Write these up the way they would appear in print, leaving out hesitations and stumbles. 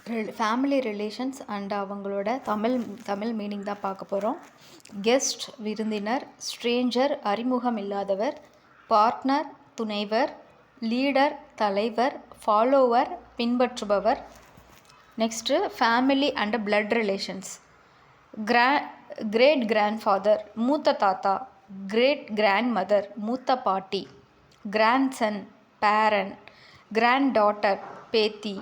Family relations and அவங்களோட Tamil meaning தான் பார்க்க போகிறோம். கெஸ்ட் விருந்தினர், ஸ்ட்ரேஞ்சர் அறிமுகம் இல்லாதவர், பார்ட்னர் துணைவர், லீடர் தலைவர், ஃபாலோவர் பின்பற்றுபவர். Next family and blood relations. Great grandfather மூத்த தாத்தா, கிரேட் கிராண்ட் மதர் மூத்த பாட்டி, கிராண்ட்சன் பேரன், கிராண்ட் டாட்டர் பேத்தி,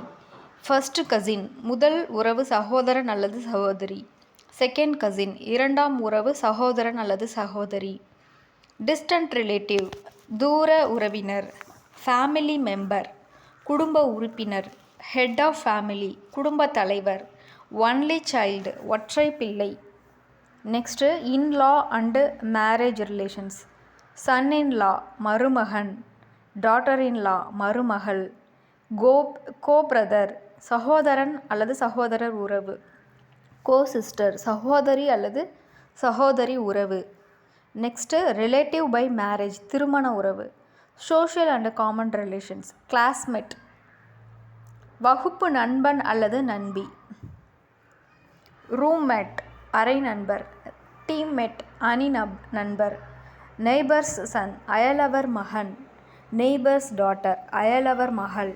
ஃபர்ஸ்ட் கசின் முதல் உறவு சகோதரன் அல்லது சகோதரி, செகண்ட் கசின் இரண்டாம் உறவு சகோதரன் அல்லது சகோதரி, டிஸ்டன்ட் ரிலேட்டிவ் தூர உறவினர், ஃபேமிலி மெம்பர் குடும்ப உறுப்பினர், ஹெட் ஆஃப் ஃபேமிலி குடும்ப தலைவர், ஒன்லி சைல்டு ஒற்றை பிள்ளை. Next in-law and marriage relations. Son in law மருமகன், டாட்டர் இன்லா மருமகள், கோ பிரதர் சகோதரன் அல்லது சகோதரர் உறவு, கோ சிஸ்டர் சகோதரி அல்லது சகோதரி உறவு. நெக்ஸ்ட்டு ரிலேட்டிவ் பை மேரேஜ் திருமண உறவு. Social and common relations. Classmate வகுப்பு நண்பன் அல்லது நண்பி, ரூம்மேட் அறை நண்பர், டீம்மேட் அணி நண்பர், நெய்பர்ஸ் சன் அயலவர் மகன், நெய்பர்ஸ் டாட்டர் அயலவர் மகள்.